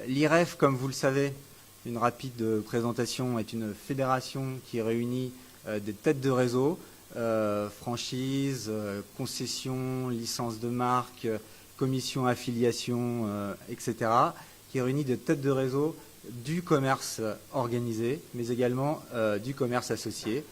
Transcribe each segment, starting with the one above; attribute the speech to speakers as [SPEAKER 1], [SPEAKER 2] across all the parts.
[SPEAKER 1] L'IREF, comme vous le savez, une rapide présentation, est une fédération qui réunit des têtes de réseau, franchise, concession, licence de marque, commission affiliation, etc., qui réunit des têtes de réseau du commerce organisé, mais également du commerce associé,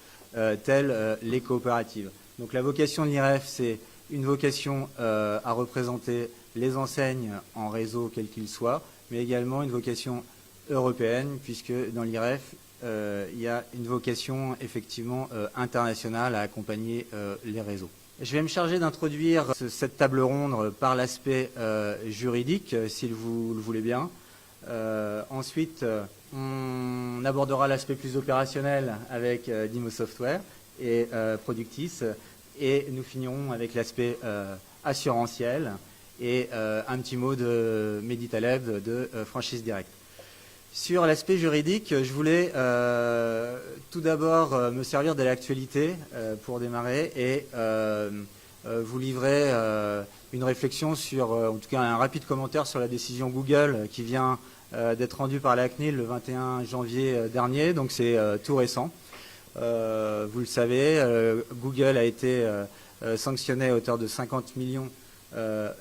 [SPEAKER 1] telles les coopératives. Donc la vocation de l'IREF, c'est une vocation à représenter les enseignes en réseau quel qu'il soit, mais également une vocation européenne, puisque dans l'IREF, il y a une vocation effectivement internationale à accompagner les réseaux. Je vais me charger d'introduire cette table ronde par l'aspect juridique, si vous le voulez bien. Ensuite, on abordera l'aspect plus opérationnel avec Dimo Software et Productis, et nous finirons avec l'aspect assurantiel et un petit mot de Mehdi Taleb de Franchise Direct. Sur l'aspect juridique, je voulais tout d'abord me servir de l'actualité pour démarrer et vous livrer une réflexion sur, en tout cas un rapide commentaire sur la décision Google qui vient d'être rendue par la CNIL le 21 janvier dernier, donc c'est tout récent. Vous le savez, Google a été sanctionné à hauteur de 50 millions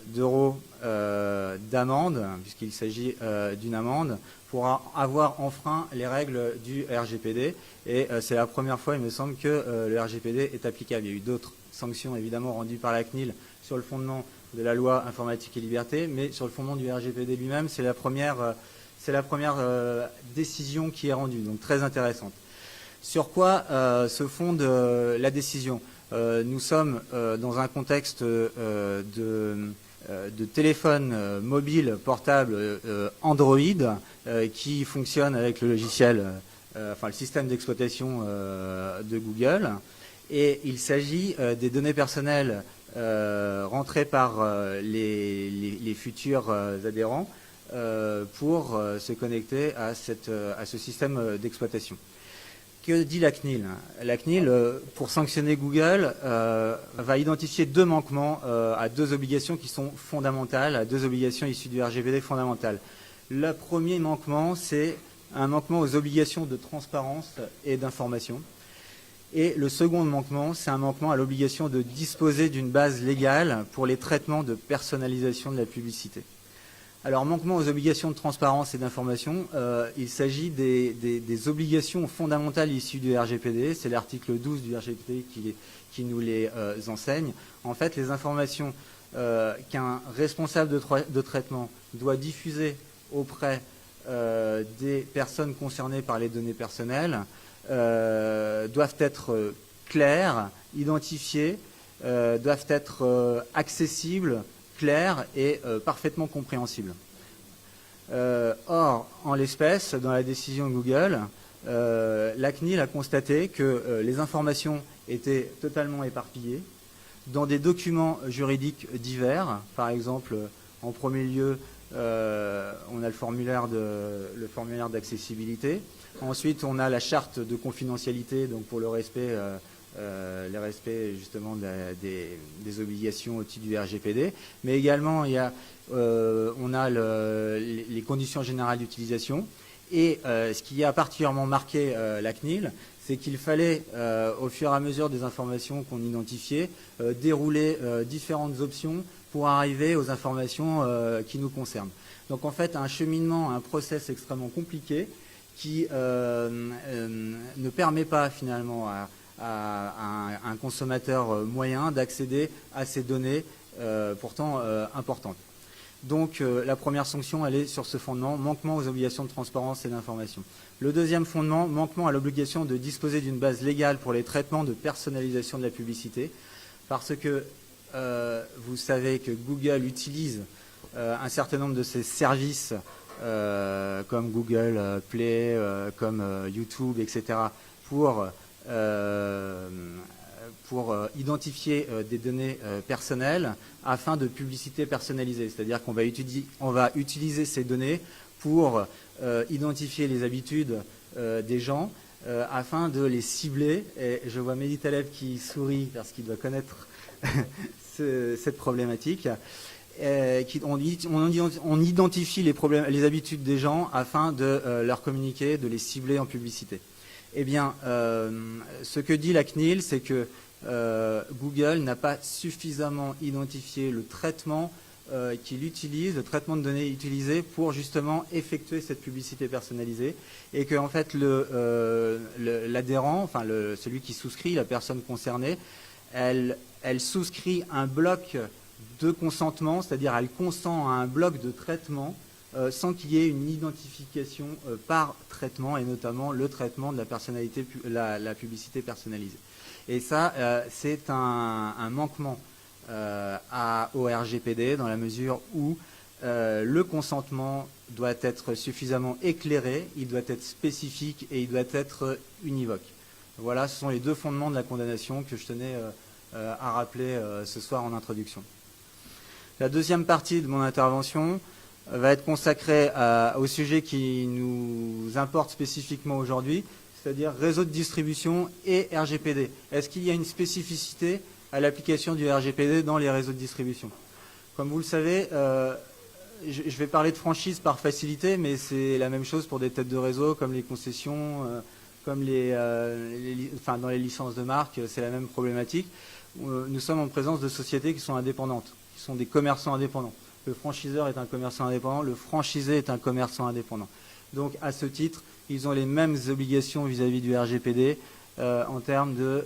[SPEAKER 1] d'euros d'amende, puisqu'il s'agit d'une amende, pour avoir enfreint les règles du RGPD. Et c'est la première fois, il me semble, que le RGPD est applicable. Il y a eu d'autres sanctions, évidemment, rendues par la CNIL sur le fondement de la loi informatique et liberté, mais sur le fondement du RGPD lui-même, c'est la première décision qui est rendue, donc très intéressante. Sur quoi se fonde la décision ? Nous sommes dans un contexte de téléphone mobile portable Android qui fonctionne avec le logiciel, le système d'exploitation de Google. Et il s'agit des données personnelles rentrées par les futurs adhérents pour se connecter à ce système d'exploitation. Que dit la CNIL ? La CNIL, pour sanctionner Google, va identifier deux manquements à deux obligations qui sont fondamentales, à deux obligations issues du RGPD fondamentales. Le premier manquement, c'est un manquement aux obligations de transparence et d'information. Et le second manquement, c'est un manquement à l'obligation de disposer d'une base légale pour les traitements de personnalisation de la publicité. Alors, manquement aux obligations de transparence et d'information, il s'agit des obligations fondamentales issues du RGPD. C'est l'article 12 du RGPD qui nous les enseigne. En fait, les informations qu'un responsable de traitement doit diffuser auprès des personnes concernées par les données personnelles doivent être claires, identifiées, doivent être accessibles, clair et parfaitement compréhensible. Or, en l'espèce, dans la décision de Google, la CNIL a constaté que les informations étaient totalement éparpillées dans des documents juridiques divers. Par exemple, en premier lieu, on a le formulaire d'accessibilité. Ensuite, on a la charte de confidentialité, donc pour le respect justement des obligations au titre du RGPD, mais également on a les conditions générales d'utilisation. Et ce qui a particulièrement marqué la CNIL, c'est qu'il fallait, au fur et à mesure des informations qu'on identifiait, dérouler différentes options pour arriver aux informations qui nous concernent. Donc en fait, un cheminement, un process extrêmement compliqué qui ne permet pas finalement à un consommateur moyen d'accéder à ces données pourtant importantes. Donc la première sanction, elle est sur ce fondement, manquement aux obligations de transparence et d'information. Le deuxième fondement, manquement à l'obligation de disposer d'une base légale pour les traitements de personnalisation de la publicité, parce que vous savez que Google utilise un certain nombre de ses services comme Google Play, comme YouTube, etc., pour identifier des données personnelles afin de publicité personnalisée. C'est-à-dire qu'on va utiliser ces données pour identifier les habitudes des gens afin de les cibler. Et je vois Mehdi Taleb qui sourit parce qu'il doit connaître cette problématique. on identifie les problèmes, les habitudes des gens afin de leur communiquer, de les cibler en publicité. Eh bien, ce que dit la CNIL, c'est que Google n'a pas suffisamment identifié le traitement qu'il utilise, le traitement de données utilisé pour justement effectuer cette publicité personnalisée, et que en fait l'adhérent, enfin celui qui souscrit, la personne concernée, elle souscrit un bloc de consentement, c'est-à-dire elle consent à un bloc de traitement sans qu'il y ait une identification par traitement, et notamment le traitement de la personnalité, la publicité personnalisée. Et ça, c'est un manquement au RGPD, dans la mesure où le consentement doit être suffisamment éclairé, il doit être spécifique et il doit être univoque. Voilà, ce sont les deux fondements de la condamnation que je tenais à rappeler ce soir en introduction. La deuxième partie de mon intervention va être consacrée au sujet qui nous importe spécifiquement aujourd'hui, c'est-à-dire réseau de distribution et RGPD. Est-ce qu'il y a une spécificité à l'application du RGPD dans les réseaux de distribution? Comme vous le savez, je vais parler de franchise par facilité, mais c'est la même chose pour des têtes de réseau comme les concessions, comme dans les licences de marque, c'est la même problématique. Nous sommes en présence de sociétés qui sont indépendantes, qui sont des commerçants indépendants. Le franchiseur est un commerçant indépendant, le franchisé est un commerçant indépendant. Donc, à ce titre, ils ont les mêmes obligations vis-à-vis du RGPD en termes de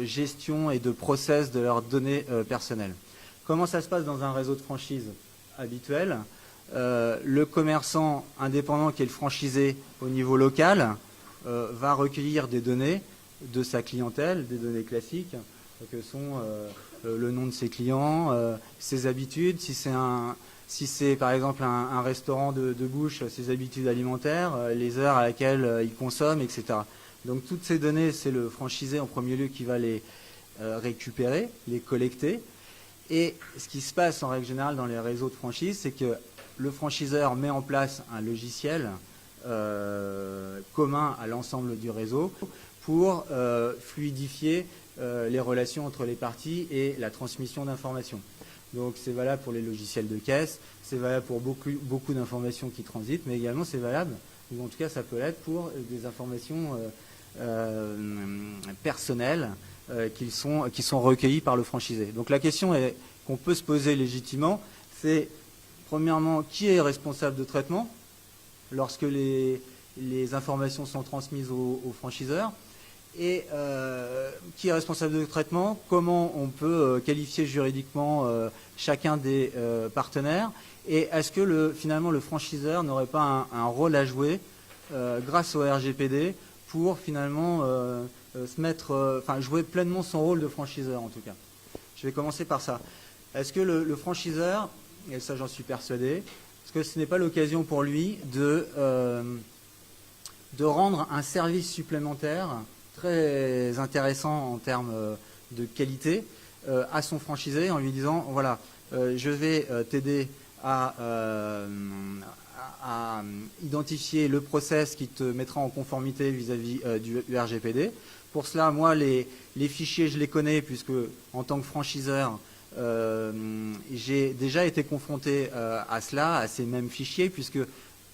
[SPEAKER 1] gestion et de process de leurs données personnelles. Comment ça se passe dans un réseau de franchise habituel? Le commerçant indépendant qui est le franchisé au niveau local va recueillir des données de sa clientèle, des données classiques, que sont le nom de ses clients, ses habitudes, si c'est par exemple un restaurant de bouche, ses habitudes alimentaires, les heures à laquelle il consomme, etc. Donc toutes ces données, c'est le franchisé en premier lieu qui va les récupérer, les collecter. Et ce qui se passe en règle générale dans les réseaux de franchise, c'est que le franchiseur met en place un logiciel commun à l'ensemble du réseau pour fluidifier les relations entre les parties et la transmission d'informations. Donc c'est valable pour les logiciels de caisse, c'est valable pour beaucoup d'informations qui transitent, mais également c'est valable, ou en tout cas ça peut l'être, pour des informations personnelles qui sont recueillies par le franchisé. Donc la question qu'on peut se poser légitimement, c'est premièrement, qui est responsable de traitement lorsque les informations sont transmises aux franchiseurs, et qui est responsable de traitement, comment on peut qualifier juridiquement chacun des partenaires, et est-ce que finalement le franchiseur n'aurait pas un rôle à jouer grâce au RGPD pour finalement jouer pleinement son rôle de franchiseur en tout cas. Je vais commencer par ça. Est-ce que le franchiseur, et ça j'en suis persuadé, est-ce que ce n'est pas l'occasion pour lui de rendre un service supplémentaire très intéressant en termes de qualité à son franchisé en lui disant voilà, je vais t'aider à identifier le process qui te mettra en conformité vis-à-vis du RGPD. Pour cela, moi, les fichiers, je les connais puisque en tant que franchiseur, j'ai déjà été confronté à cela, à ces mêmes fichiers, puisque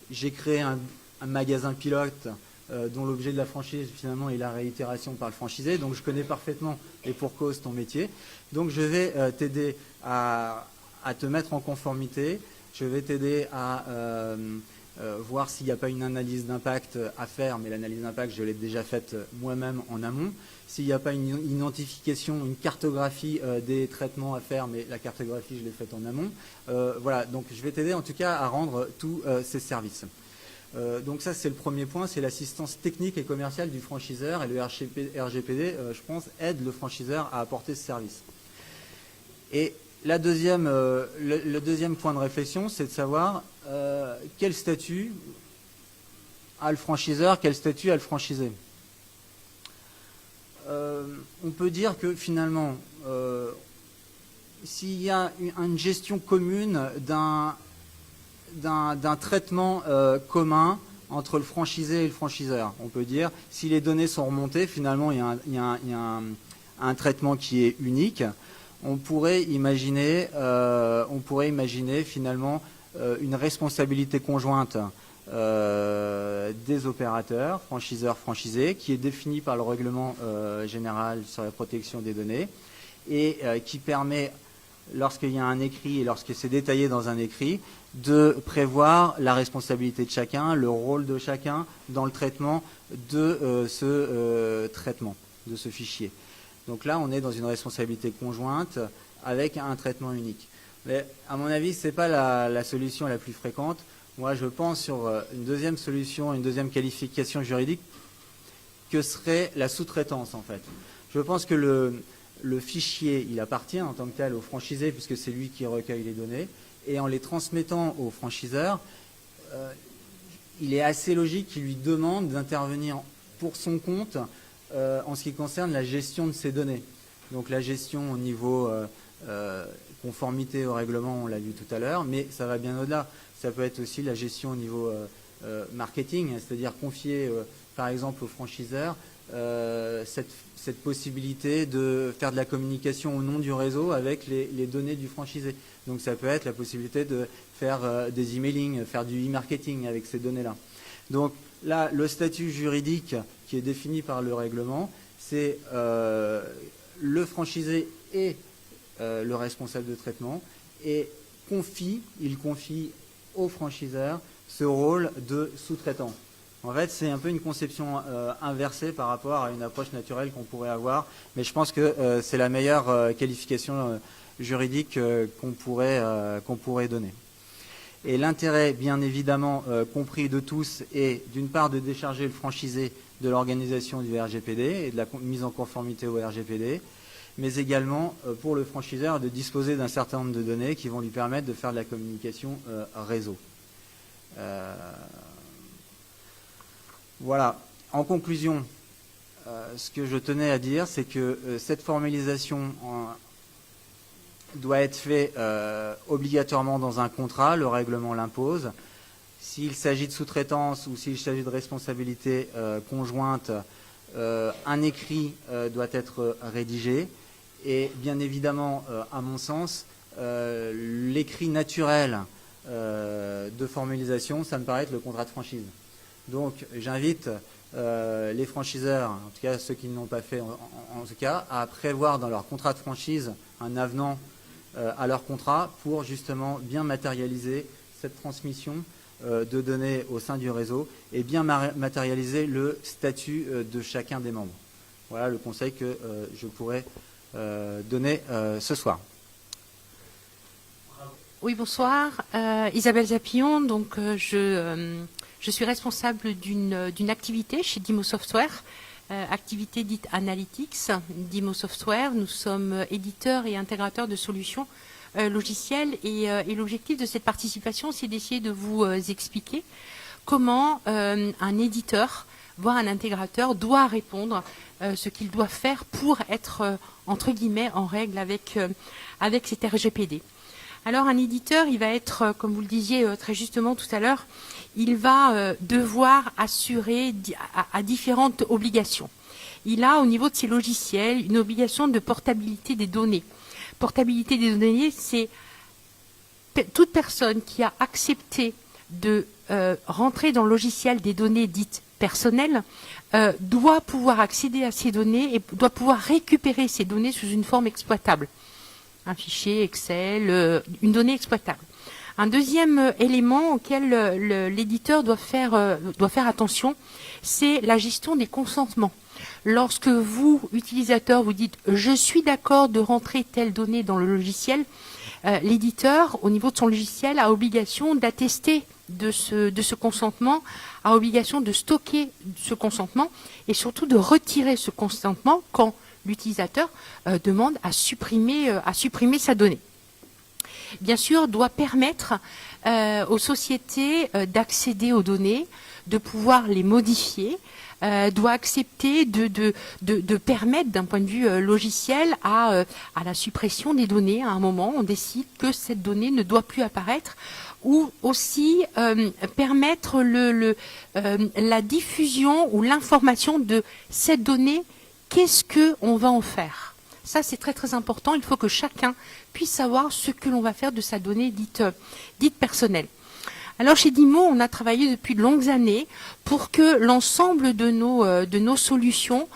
[SPEAKER 1] j'ai créé un magasin pilote dont l'objet de la franchise finalement est la réitération par le franchisé. Donc je connais parfaitement et pour cause ton métier. Donc je vais t'aider à te mettre en conformité. Je vais t'aider à voir s'il n'y a pas une analyse d'impact à faire, mais l'analyse d'impact, je l'ai déjà faite moi-même en amont. S'il n'y a pas une identification, une cartographie des traitements à faire, mais la cartographie, je l'ai faite en amont. Voilà, donc je vais t'aider en tout cas à rendre tous ces services. Donc ça, c'est le premier point, c'est l'assistance technique et commerciale du franchiseur, et le RGPD, je pense, aide le franchiseur à apporter ce service. Et le deuxième point de réflexion, c'est de savoir quel statut a le franchiseur, quel statut a le franchisé. On peut dire que finalement, s'il y a une gestion commune d'un traitement commun entre le franchisé et le franchiseur, on peut dire, si les données sont remontées, finalement, il y a un traitement qui est unique. on pourrait imaginer finalement une responsabilité conjointe des opérateurs, franchiseurs, franchisés, qui est définie par le règlement général sur la protection des données et qui permet, lorsqu'il y a un écrit et lorsque c'est détaillé dans un écrit, de prévoir la responsabilité de chacun, le rôle de chacun dans le traitement de de ce fichier. Donc là, on est dans une responsabilité conjointe avec un traitement unique. Mais à mon avis, ce n'est pas la solution la plus fréquente. Moi, je pense sur une deuxième solution, une deuxième qualification juridique, que serait la sous-traitance, en fait. Je pense que le fichier, il appartient en tant que tel au franchisé, puisque c'est lui qui recueille les données, et en les transmettant au franchiseur, il est assez logique qu'il lui demande d'intervenir pour son compte en ce qui concerne la gestion de ces données. Donc la gestion au niveau conformité au règlement, on l'a vu tout à l'heure, mais ça va bien au-delà. Ça peut être aussi la gestion au niveau marketing, c'est-à-dire confier par exemple au franchiseur cette possibilité de faire de la communication au nom du réseau avec les données du franchisé. Donc ça peut être la possibilité de faire des emailing, faire du e-marketing avec ces données-là. Donc là, le statut juridique qui est défini par le règlement, c'est le franchisé et le responsable de traitement et il confie au franchiseur ce rôle de sous-traitant. En fait, c'est un peu une conception inversée par rapport à une approche naturelle qu'on pourrait avoir, mais je pense que c'est la meilleure qualification juridique qu'on pourrait donner. Et l'intérêt, bien évidemment, compris de tous, est d'une part de décharger le franchisé de l'organisation du RGPD et de la mise en conformité au RGPD, mais également pour le franchiseur de disposer d'un certain nombre de données qui vont lui permettre de faire de la communication réseau. Voilà. En conclusion, ce que je tenais à dire, c'est que cette formalisation doit être faite obligatoirement dans un contrat, le règlement l'impose. S'il s'agit de sous-traitance ou s'il s'agit de responsabilité conjointe, un écrit doit être rédigé. Et bien évidemment, à mon sens, l'écrit naturel de formalisation, ça me paraît être le contrat de franchise. Donc j'invite les franchiseurs, en tout cas ceux qui ne l'ont pas fait en tout cas, à prévoir dans leur contrat de franchise un avenant à leur contrat pour justement bien matérialiser cette transmission de données au sein du réseau et bien matérialiser le statut de chacun des membres. Voilà le conseil que je pourrais donner ce soir.
[SPEAKER 2] Oui, bonsoir. Isabelle Zapillon, donc je suis responsable d'une activité chez Dimo Software, activité dite Analytics. Dimo Software, nous sommes éditeurs et intégrateurs de solutions logicielles et l'objectif de cette participation, c'est d'essayer de vous expliquer comment un éditeur, voire un intégrateur, doit répondre ce qu'il doit faire pour être, entre guillemets, en règle avec cet RGPD. Alors un éditeur, il va être, comme vous le disiez très justement tout à l'heure, il va devoir assurer à différentes obligations. Il a au niveau de ses logiciels une obligation de portabilité des données. Portabilité des données, c'est toute personne qui a accepté de rentrer dans le logiciel des données dites personnelles doit pouvoir accéder à ces données et doit pouvoir récupérer ces données sous une forme exploitable. Un fichier Excel, une donnée exploitable. Un deuxième élément auquel l'éditeur doit faire attention, c'est la gestion des consentements. Lorsque vous, utilisateur, vous dites « je suis d'accord de rentrer telle donnée dans le logiciel », l'éditeur, au niveau de son logiciel, a obligation d'attester de ce consentement, a obligation de stocker ce consentement et surtout de retirer ce consentement quand l'utilisateur demande à supprimer sa donnée. Bien sûr, doit permettre aux sociétés d'accéder aux données, de pouvoir les modifier, doit accepter de permettre d'un point de vue logiciel à la suppression des données. À un moment, on décide que cette donnée ne doit plus apparaître, ou aussi permettre la diffusion ou l'information de cette donnée. Qu'est-ce qu'on va en faire? Ça, c'est très très important. Il faut que chacun puisse savoir ce que l'on va faire de sa donnée dite personnelle. Alors chez DIMO, on a travaillé depuis de longues années pour que l'ensemble de nos solutions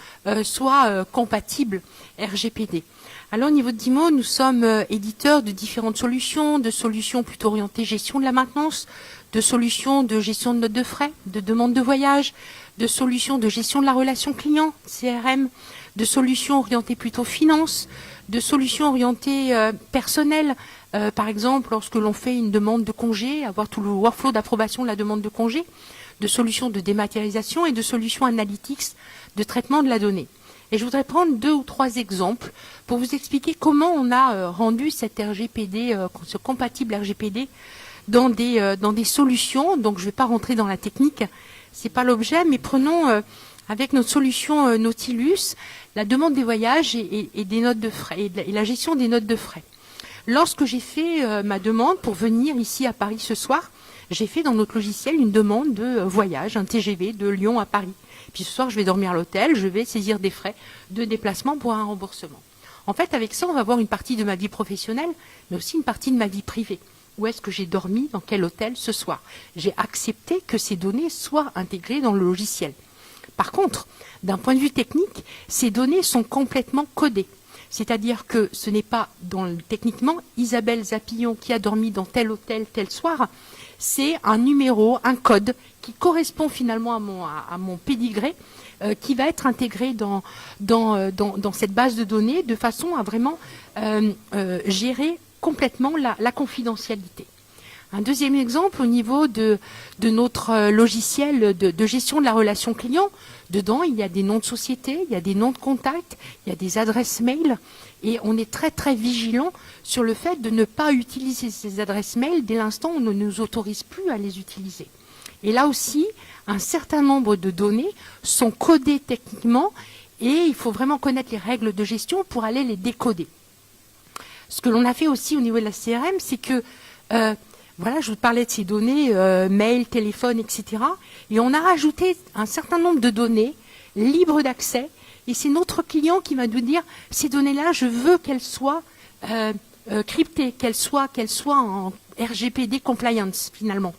[SPEAKER 2] soient compatibles RGPD. Alors au niveau de DIMO, nous sommes éditeurs de différentes solutions, de solutions plutôt orientées gestion de la maintenance, de solutions de gestion de notes de frais, de demande de voyage, de solutions de gestion de la relation client, CRM, de solutions orientées plutôt finance, de solutions orientées personnelles. Par exemple, lorsque l'on fait une demande de congé, avoir tout le workflow d'approbation de la demande de congé, de solutions de dématérialisation et de solutions analytics de traitement de la donnée. Et je voudrais prendre 2 ou 3 exemples pour vous expliquer comment on a rendu cette RGPD, ce compatible RGPD, dans des solutions. Donc je ne vais pas rentrer dans la technique, c'est pas l'objet, mais prenons avec notre solution Nautilus la demande des voyages et des notes de frais et la gestion des notes de frais. Lorsque j'ai fait ma demande pour venir ici à Paris ce soir, j'ai fait dans notre logiciel une demande de voyage, un TGV de Lyon à Paris. Puis ce soir, je vais dormir à l'hôtel, je vais saisir des frais de déplacement pour un remboursement. En fait, avec ça, on va voir une partie de ma vie professionnelle, mais aussi une partie de ma vie privée. Où est-ce que j'ai dormi, dans quel hôtel ce soir? J'ai accepté que ces données soient intégrées dans le logiciel. Par contre, d'un point de vue technique, ces données sont complètement codées. C'est-à-dire que ce n'est pas techniquement Isabelle Zapillon qui a dormi dans tel hôtel tel soir. C'est un numéro, un code qui correspond finalement à mon pédigré, qui va être intégré dans cette base de données de façon à vraiment gérer complètement la confidentialité. Un deuxième exemple au niveau de notre logiciel de gestion de la relation client. Dedans, il y a des noms de société, il y a des noms de contacts, il y a des adresses mail. Et on est très très vigilant sur le fait de ne pas utiliser ces adresses mail dès l'instant où on ne nous autorise plus à les utiliser. Et là aussi, un certain nombre de données sont codées techniquement et il faut vraiment connaître les règles de gestion pour aller les décoder. Ce que l'on a fait aussi au niveau de la CRM, c'est que voilà, je vous parlais de ces données, mail, téléphone, etc. Et on a rajouté un certain nombre de données libres d'accès. Et c'est notre client qui va nous dire, ces données-là, je veux qu'elles soient cryptées, qu'elles soient en RGPD compliance, finalement.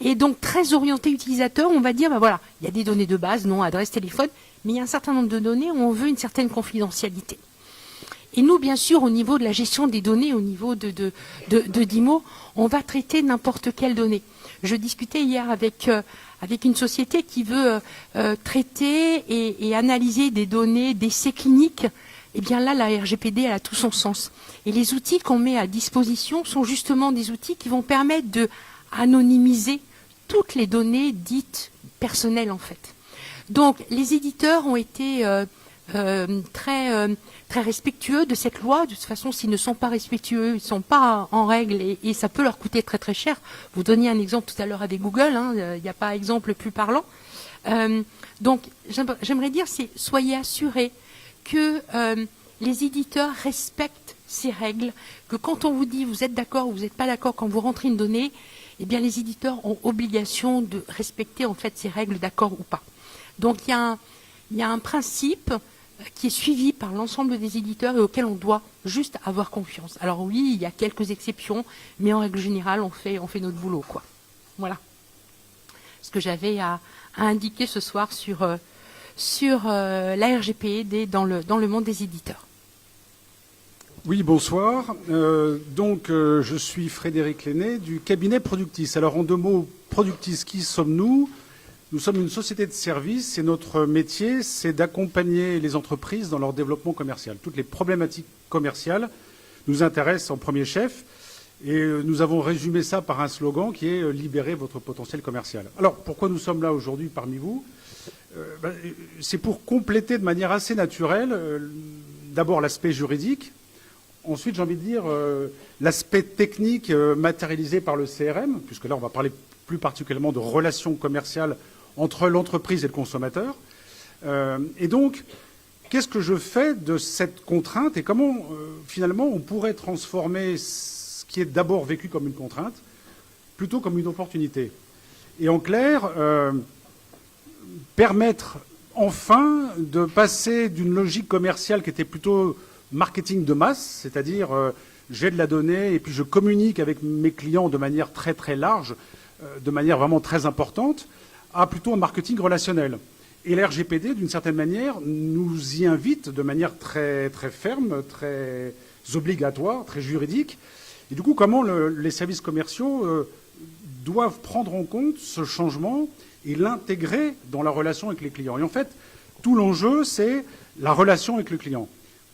[SPEAKER 2] Et donc, très orienté utilisateur, on va dire, ben voilà, il y a des données de base, nom, adresse, téléphone, mais il y a un certain nombre de données où on veut une certaine confidentialité. Et nous, bien sûr, au niveau de la gestion des données, au niveau de DIMO, on va traiter n'importe quelle donnée. Je discutais hier avec une société qui veut traiter et analyser des données d'essais cliniques. Eh bien là, la RGPD, elle a tout son sens. Et les outils qu'on met à disposition sont justement des outils qui vont permettre de anonymiser toutes les données dites personnelles, en fait. Donc, les éditeurs ont été très respectueux de cette loi. De toute façon, s'ils ne sont pas respectueux, ils ne sont pas en règle et ça peut leur coûter très très cher. Vous donniez un exemple tout à l'heure avec Google, il n'y a pas exemple plus parlant. Donc, j'aimerais dire, soyez assurés que les éditeurs respectent ces règles, que quand on vous dit vous êtes d'accord ou vous n'êtes pas d'accord quand vous rentrez une donnée, eh bien les éditeurs ont obligation de respecter en fait ces règles d'accord ou pas. Donc, il y a un principe qui est suivi par l'ensemble des éditeurs et auquel on doit juste avoir confiance. Alors oui, il y a quelques exceptions, mais en règle générale, on fait notre boulot, quoi. Voilà ce que j'avais à indiquer ce soir sur la RGPD dans le monde des éditeurs.
[SPEAKER 3] Oui, bonsoir. Je suis Frédéric Lenné du cabinet Productis. Alors en 2 mots, Productis, qui sommes-nous ? Nous sommes une société de services et notre métier, c'est d'accompagner les entreprises dans leur développement commercial. Toutes les problématiques commerciales nous intéressent en premier chef et nous avons résumé ça par un slogan qui est « Libérer votre potentiel commercial ». Alors, pourquoi nous sommes là aujourd'hui parmi vous ? C'est pour compléter de manière assez naturelle d'abord l'aspect juridique, ensuite, j'ai envie de dire, l'aspect technique matérialisé par le CRM, puisque là, on va parler plus particulièrement de relations commerciales entre l'entreprise et le consommateur. Et donc, qu'est-ce que je fais de cette contrainte et comment, finalement, on pourrait transformer ce qui est d'abord vécu comme une contrainte plutôt comme une opportunité. Et en clair, permettre enfin de passer d'une logique commerciale qui était plutôt marketing de masse, c'est-à-dire j'ai de la donnée et puis je communique avec mes clients de manière très très large, de manière vraiment très importante, à plutôt un marketing relationnel. Et la RGPD, d'une certaine manière, nous y invite de manière très, très ferme, très obligatoire, très juridique. Et du coup, comment les services commerciaux doivent prendre en compte ce changement et l'intégrer dans la relation avec les clients. Et en fait, tout l'enjeu, c'est la relation avec le client.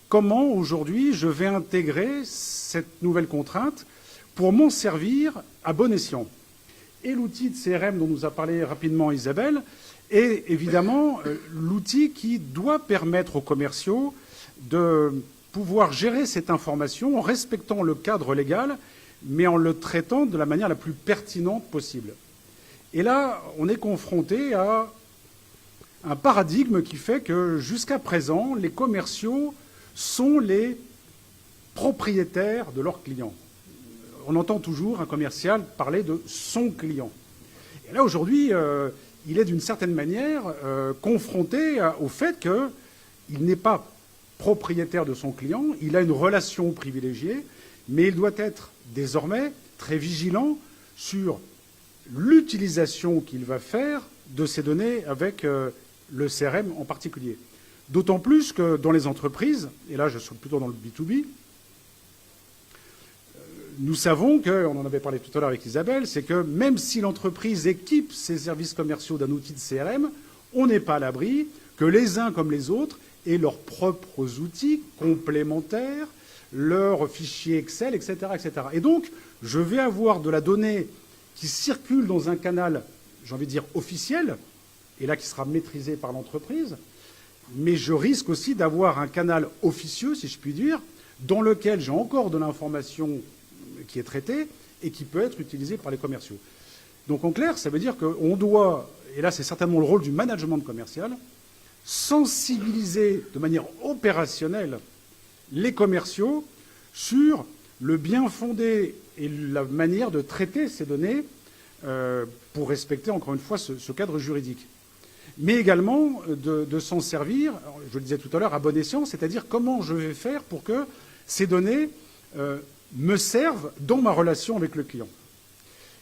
[SPEAKER 3] Comment, aujourd'hui, je vais intégrer cette nouvelle contrainte pour m'en servir à bon escient. Et l'outil de CRM dont nous a parlé rapidement Isabelle est évidemment l'outil qui doit permettre aux commerciaux de pouvoir gérer cette information en respectant le cadre légal, mais en le traitant de la manière la plus pertinente possible. Et là, on est confronté à un paradigme qui fait que jusqu'à présent, les commerciaux sont les propriétaires de leurs clients. On entend toujours un commercial parler de son client. Et là, aujourd'hui, il est d'une certaine manière confronté au fait qu'il n'est pas propriétaire de son client, il a une relation privilégiée, mais il doit être désormais très vigilant sur l'utilisation qu'il va faire de ces données avec le CRM en particulier. D'autant plus que dans les entreprises, et là je suis plutôt dans le B2B, nous savons que, on en avait parlé tout à l'heure avec Isabelle, c'est que même si l'entreprise équipe ses services commerciaux d'un outil de CRM, on n'est pas à l'abri que les uns comme les autres aient leurs propres outils complémentaires, leurs fichiers Excel, etc., etc. Et donc, je vais avoir de la donnée qui circule dans un canal, j'ai envie de dire, officiel, et là qui sera maîtrisé par l'entreprise, mais je risque aussi d'avoir un canal officieux, si je puis dire, dans lequel j'ai encore de l'information qui est traitée et qui peut être utilisée par les commerciaux. Donc en clair, ça veut dire qu'on doit, et là c'est certainement le rôle du management commercial, sensibiliser de manière opérationnelle les commerciaux sur le bien fondé et la manière de traiter ces données pour respecter, encore une fois, ce cadre juridique. Mais également de s'en servir, je le disais tout à l'heure, à bon escient, c'est-à-dire comment je vais faire pour que ces données me servent dans ma relation avec le client.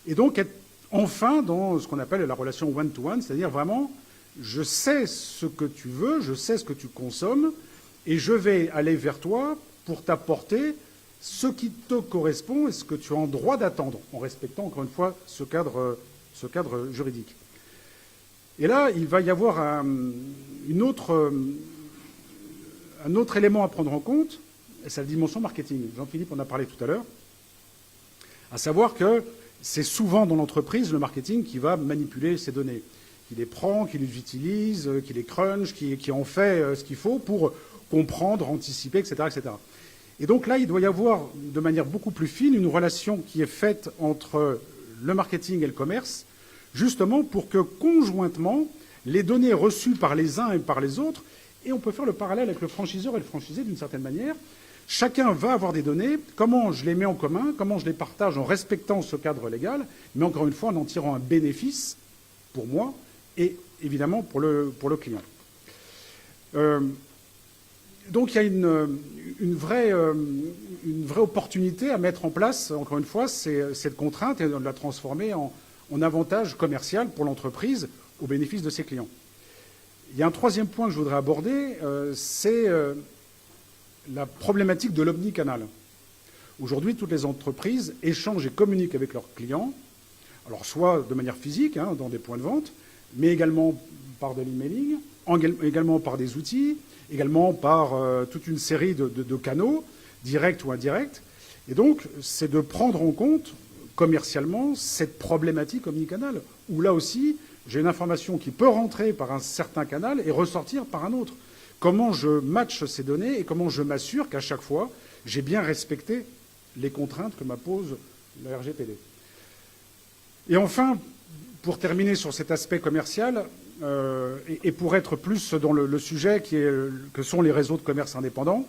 [SPEAKER 3] Et donc être enfin dans ce qu'on appelle la relation one-to-one, c'est-à-dire vraiment, je sais ce que tu veux, je sais ce que tu consommes, et je vais aller vers toi pour t'apporter ce qui te correspond et ce que tu as en droit d'attendre, en respectant, encore une fois, ce cadre juridique. Et là, il va y avoir un autre élément à prendre en compte, c'est la dimension marketing. Jean-Philippe en a parlé tout à l'heure, à savoir que c'est souvent dans l'entreprise le marketing qui va manipuler ces données, qui les prend, qui les utilise, qui les crunch, qui en fait ce qu'il faut pour comprendre, anticiper, etc., etc. Et donc là, il doit y avoir, de manière beaucoup plus fine, une relation qui est faite entre le marketing et le commerce, justement pour que, conjointement, les données reçues par les uns et par les autres, et on peut faire le parallèle avec le franchiseur et le franchisé d'une certaine manière, chacun va avoir des données, comment je les mets en commun, comment je les partage en respectant ce cadre légal, mais encore une fois en tirant un bénéfice pour moi et évidemment pour le client. Donc il y a une vraie opportunité à mettre en place, encore une fois, cette contrainte et de la transformer en avantage commercial pour l'entreprise au bénéfice de ses clients. Il y a un troisième point que je voudrais aborder, c'est la problématique de l'omnicanal. Aujourd'hui, toutes les entreprises échangent et communiquent avec leurs clients, alors soit de manière physique, dans des points de vente, mais également par de l'emailing, également par des outils, également par toute une série de canaux, directs ou indirects. Et donc, c'est de prendre en compte commercialement cette problématique omnicanal, où là aussi, j'ai une information qui peut rentrer par un certain canal et ressortir par un autre. Comment je matche ces données et comment je m'assure qu'à chaque fois, j'ai bien respecté les contraintes que m'appose le RGPD. Et enfin, pour terminer sur cet aspect commercial, et pour être plus dans le sujet que sont les réseaux de commerce indépendants,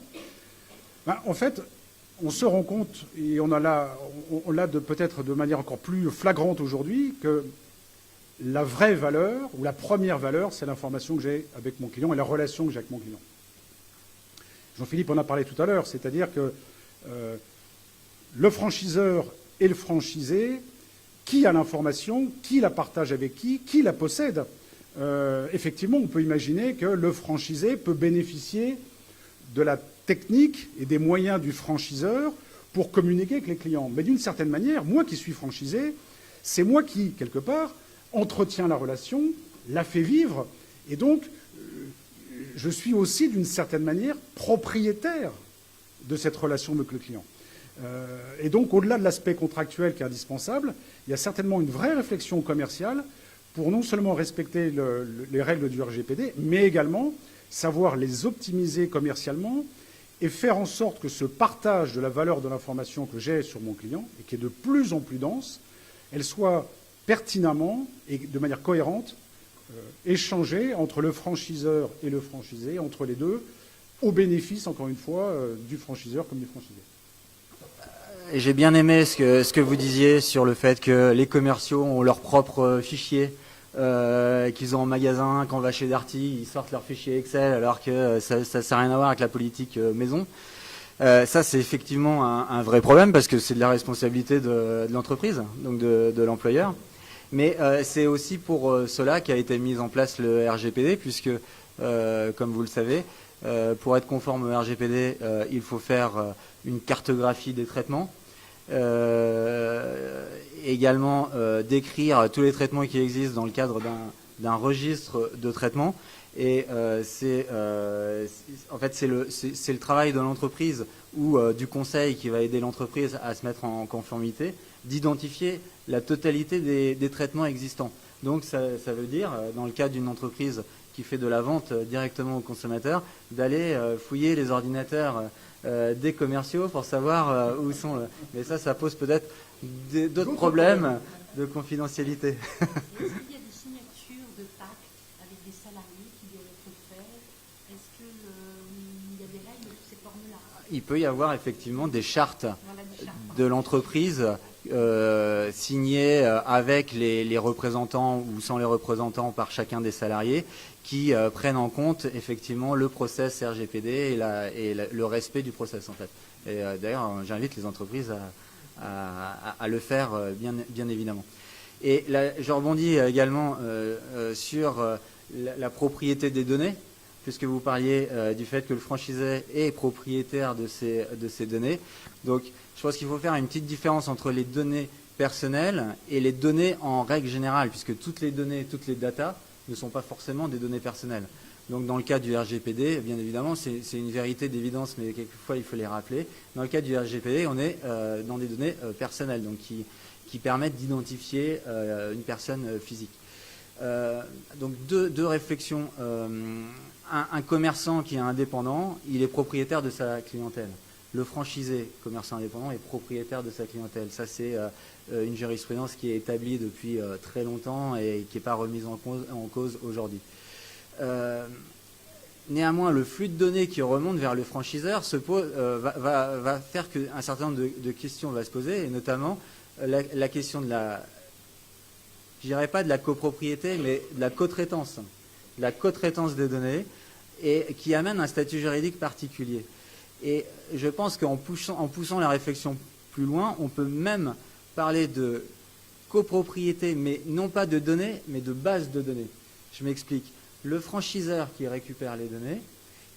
[SPEAKER 3] en fait, on se rend compte, et on l'a peut-être de manière encore plus flagrante aujourd'hui, que la vraie valeur, ou la première valeur, c'est l'information que j'ai avec mon client et la relation que j'ai avec mon client. Jean-Philippe en a parlé tout à l'heure, c'est-à-dire que le franchiseur et le franchisé, qui a l'information, qui la partage avec qui la possède. Effectivement, on peut imaginer que le franchisé peut bénéficier de la technique et des moyens du franchiseur pour communiquer avec les clients. Mais d'une certaine manière, moi qui suis franchisé, c'est moi qui, quelque part, entretiens la relation, la fait vivre, et donc je suis aussi, d'une certaine manière, propriétaire de cette relation avec le client. Et donc, au-delà de l'aspect contractuel qui est indispensable, il y a certainement une vraie réflexion commerciale pour non seulement respecter les règles du RGPD, mais également savoir les optimiser commercialement et faire en sorte que ce partage de la valeur de l'information que j'ai sur mon client, et qui est de plus en plus dense, elle soit pertinemment et de manière cohérente échangée entre le franchiseur et le franchisé, entre les deux, au bénéfice, encore une fois, du franchiseur comme du franchisé.
[SPEAKER 1] J'ai bien aimé ce que vous disiez sur le fait que les commerciaux ont leur propre fichier qu'ils ont en magasin. Quand on va chez Darty, ils sortent leur fichier Excel alors que ça n'a rien à voir avec la politique maison. Ça, c'est effectivement un vrai problème parce que c'est de la responsabilité de l'entreprise, donc de l'employeur. Mais c'est aussi pour cela qu'a été mis en place le RGPD puisque, comme vous le savez, pour être conforme au RGPD, il faut faire une cartographie des traitements, également décrire tous les traitements qui existent dans le cadre d'un registre de traitement. Et en fait, c'est le travail de l'entreprise ou du conseil qui va aider l'entreprise à se mettre en conformité, d'identifier la totalité des traitements existants. Donc ça veut dire, dans le cas d'une entreprise qui fait de la vente directement aux consommateurs, d'aller fouiller les ordinateurs des commerciaux pour savoir où sont. Mais ça pose peut-être d'autres problèmes de confidentialité.
[SPEAKER 2] Est-ce qu'il y a des signatures de pacte avec des salariés qui doivent être faites? Est-ce qu'il y a des règles sur ces formes-là?
[SPEAKER 1] Il peut y avoir effectivement des chartes de l'entreprise signées avec les représentants ou sans les représentants par chacun des salariés qui prennent en compte effectivement le process RGPD et le respect du process en fait. Et d'ailleurs, j'invite les entreprises à le faire bien évidemment. Et là, je rebondis également sur la propriété des données, puisque vous parliez du fait que le franchisé est propriétaire de ces données. Donc, je pense qu'il faut faire une petite différence entre les données personnelles et les données en règle générale, puisque toutes les données, toutes les datas ne sont pas forcément des données personnelles. Donc, dans le cas du RGPD, bien évidemment, c'est une vérité d'évidence, mais quelquefois, il faut les rappeler. Dans le cas du RGPD, on est dans des données personnelles, donc qui permettent d'identifier une personne physique. Donc, deux réflexions. Un commerçant qui est indépendant, il est propriétaire de sa clientèle. Le franchisé, commerçant indépendant, est propriétaire de sa clientèle. Ça, c'est une jurisprudence qui est établie depuis très longtemps et qui n'est pas remise en cause aujourd'hui. Néanmoins, le flux de données qui remonte vers le franchiseur va faire qu'un certain nombre de questions va se poser, et notamment la question de je dirais pas de la copropriété, mais de la cotraitance. La cotraitance des données, et qui amène un statut juridique particulier. Et je pense qu'en poussant la réflexion plus loin, on peut même parler de copropriété, mais non pas de données, mais de base de données. Je m'explique. Le franchiseur qui récupère les données,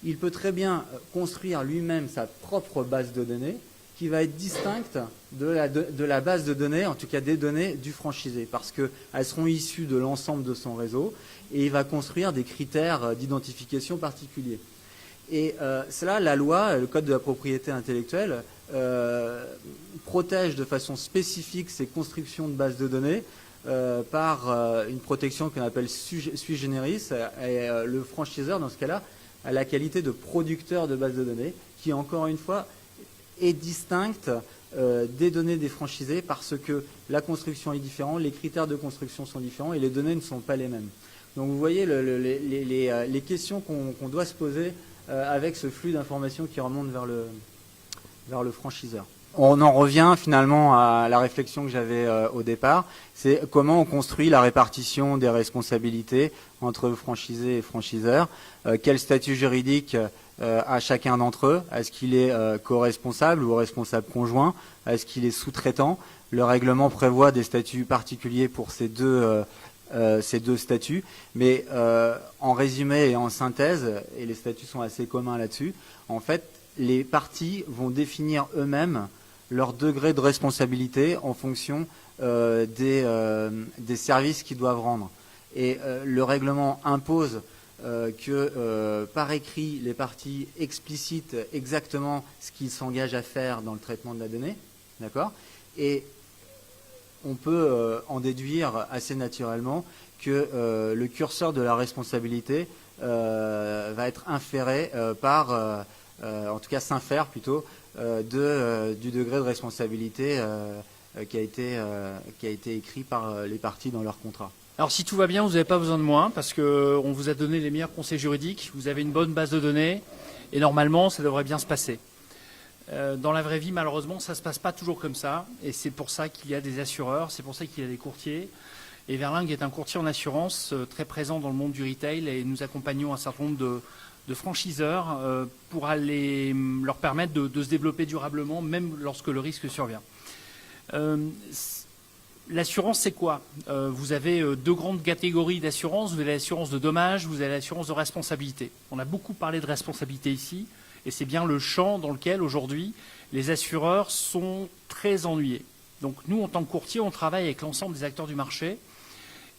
[SPEAKER 1] il peut très bien construire lui-même sa propre base de données, qui va être distincte de la base de données, en tout cas des données du franchisé, parce qu'elles seront issues de l'ensemble de son réseau, et il va construire des critères d'identification particuliers. Et cela, la loi, le Code de la propriété intellectuelle, protège de façon spécifique ces constructions de bases de données par une protection qu'on appelle sui generis, et le franchiseur, dans ce cas-là, a la qualité de producteur de bases de données, qui, encore une fois, est distincte des données des franchisés parce que la construction est différente, les critères de construction sont différents et les données ne sont pas les mêmes. Donc vous voyez les questions qu'on doit se poser avec ce flux d'informations qui remonte vers le franchiseur. on en revient finalement à la réflexion que j'avais au départ, c'est comment on construit la répartition des responsabilités entre franchisés et franchiseurs, quel statut juridique a chacun d'entre eux, est-ce qu'il est co-responsable ou responsable conjoint, est-ce qu'il est sous-traitant. Le règlement prévoit des statuts particuliers pour ces deux statuts, mais en résumé et en synthèse, et les statuts sont assez communs là-dessus, en fait, les parties vont définir eux-mêmes leur degré de responsabilité en fonction des services qu'ils doivent rendre. Et le règlement impose que par écrit, les parties explicitent exactement ce qu'ils s'engagent à faire dans le traitement de la donnée, d'accord ? Et on peut en déduire assez naturellement que le curseur de la responsabilité va être inféré en tout cas s'infère plutôt, du degré de responsabilité qui a été écrit par les parties dans leur contrat.
[SPEAKER 4] Alors si tout va bien, vous n'avez pas besoin de moi parce qu'on vous a donné les meilleurs conseils juridiques, vous avez une bonne base de données et normalement ça devrait bien se passer. Dans la vraie vie, malheureusement, ça ne se passe pas toujours comme ça et c'est pour ça qu'il y a des assureurs, c'est pour ça qu'il y a des courtiers. Et Verlingue est un courtier en assurance très présent dans le monde du retail et nous accompagnons un certain nombre de franchiseurs pour aller leur permettre de se développer durablement, même lorsque le risque survient. L'assurance, c'est quoi? Vous avez deux grandes catégories d'assurance. Vous avez l'assurance de dommages, vous avez l'assurance de responsabilité. On a beaucoup parlé de responsabilité ici, et c'est bien le champ dans lequel, aujourd'hui, les assureurs sont très ennuyés. Donc nous, en tant que courtier, on travaille avec l'ensemble des acteurs du marché,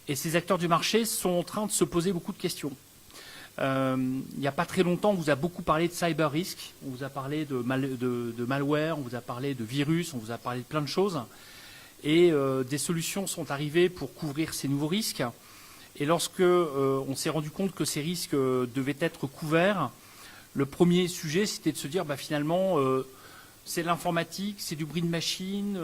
[SPEAKER 4] et ces acteurs du marché sont en train de se poser beaucoup de questions. Il n'y a pas très longtemps, on vous a beaucoup parlé de cyber risk, on vous a parlé de malware, on vous a parlé de virus, on vous a parlé de plein de choses. Et des solutions sont arrivées pour couvrir ces nouveaux risques. Et lorsque on s'est rendu compte que ces risques devaient être couverts, le premier sujet, c'était de se dire, finalement, c'est de l'informatique, c'est du bruit de machine,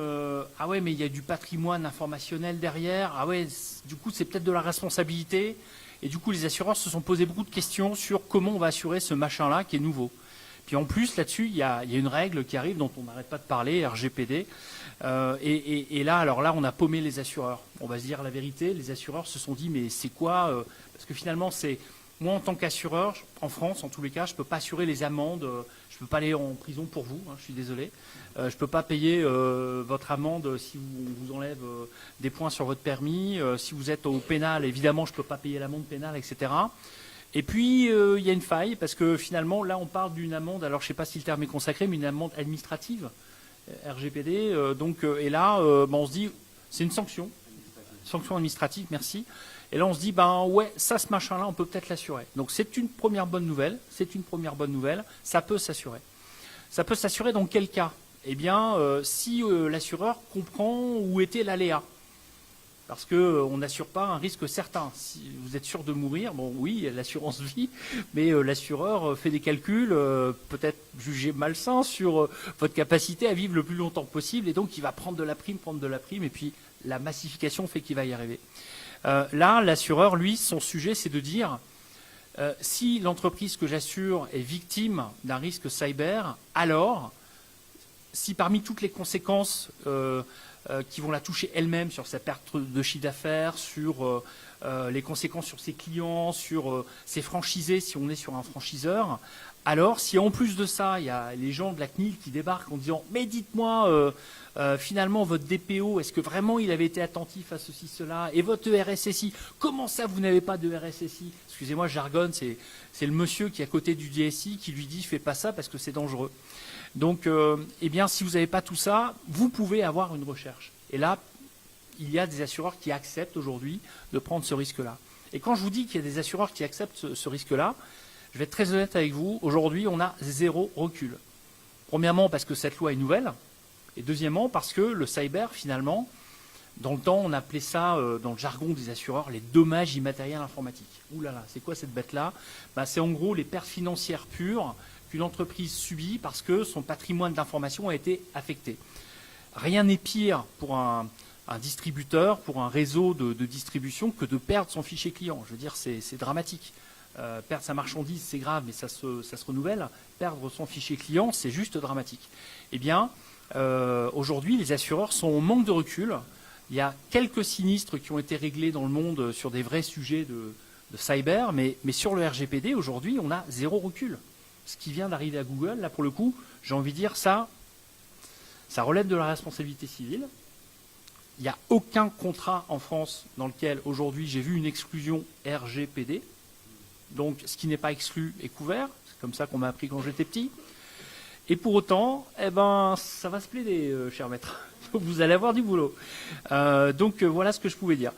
[SPEAKER 4] ah ouais, mais il y a du patrimoine informationnel derrière, ah ouais, du coup, c'est peut-être de la responsabilité. Et du coup, les assureurs se sont posé beaucoup de questions sur comment on va assurer ce machin-là qui est nouveau. Puis en plus, là-dessus, il y a une règle qui arrive dont on n'arrête pas de parler, RGPD. Et là, alors là, on a paumé les assureurs. On va se dire la vérité, les assureurs se sont dit, mais c'est quoi parce que finalement, c'est moi, en tant qu'assureur, en France, en tous les cas, je ne peux pas assurer les amendes, je ne peux pas aller en prison pour vous, je suis désolé. Je ne peux pas payer votre amende si on vous enlève des points sur votre permis. Si vous êtes au pénal, évidemment, je ne peux pas payer l'amende pénale, etc. Et puis, il y a une faille, parce que finalement, là, on parle d'une amende, alors je ne sais pas si le terme est consacré, mais une amende administrative, RGPD. Et là, on se dit, c'est une sanction administrative, merci. Et là, on se dit, ouais, ça, ce machin-là, on peut peut-être l'assurer. Donc, c'est une première bonne nouvelle. Ça peut s'assurer. Ça peut s'assurer dans quel cas? Eh bien, si l'assureur comprend où était l'aléa. Parce qu'on n'assure pas un risque certain. Si vous êtes sûr de mourir, bon oui, il y a l'assurance vie, mais l'assureur fait des calculs peut-être jugés malsains sur votre capacité à vivre le plus longtemps possible, et donc il va prendre de la prime, et puis la massification fait qu'il va y arriver. Là, l'assureur, lui, son sujet, c'est de dire si l'entreprise que j'assure est victime d'un risque cyber, alors, si parmi toutes les conséquences qui vont la toucher elle-même sur sa perte de chiffre d'affaires, sur les conséquences sur ses clients, sur ses franchisés, si on est sur un franchiseur. Alors, si en plus de ça, il y a les gens de la CNIL qui débarquent en disant « Mais dites-moi, finalement, votre DPO, est-ce que vraiment il avait été attentif à ceci, cela? Et votre RSSI, comment ça, vous n'avez pas de RSSI ?» Excusez-moi, je jargonne, c'est le monsieur qui est à côté du DSI qui lui dit « Fais pas ça parce que c'est dangereux. » Donc, eh bien, si vous n'avez pas tout ça, vous pouvez avoir une recherche. Et là, il y a des assureurs qui acceptent aujourd'hui de prendre ce risque-là. Et quand je vous dis qu'il y a des assureurs qui acceptent ce risque-là, je vais être très honnête avec vous, aujourd'hui, on a zéro recul. Premièrement, parce que cette loi est nouvelle. Et deuxièmement, parce que le cyber, finalement, dans le temps, on appelait ça, dans le jargon des assureurs, les dommages immatériels informatiques. Ouh là là, c'est quoi cette bête-là? C'est en gros les pertes financières pures qu'une entreprise subit parce que son patrimoine d'information a été affecté. Rien n'est pire pour un distributeur, pour un réseau de distribution, que de perdre son fichier client. Je veux dire, c'est dramatique. Perdre sa marchandise, c'est grave, mais ça se renouvelle. Perdre son fichier client, c'est juste dramatique. Eh bien, aujourd'hui, les assureurs sont en manque de recul. Il y a quelques sinistres qui ont été réglés dans le monde sur des vrais sujets de cyber, mais sur le RGPD, aujourd'hui, on a zéro recul. Ce qui vient d'arriver à Google, là, pour le coup, j'ai envie de dire ça relève de la responsabilité civile. Il n'y a aucun contrat en France dans lequel, aujourd'hui, j'ai vu une exclusion RGPD. Donc, ce qui n'est pas exclu est couvert. C'est comme ça qu'on m'a appris quand j'étais petit. Et pour autant, ça va se plaider, cher maître. Vous allez avoir du boulot. Donc, voilà ce que je pouvais dire.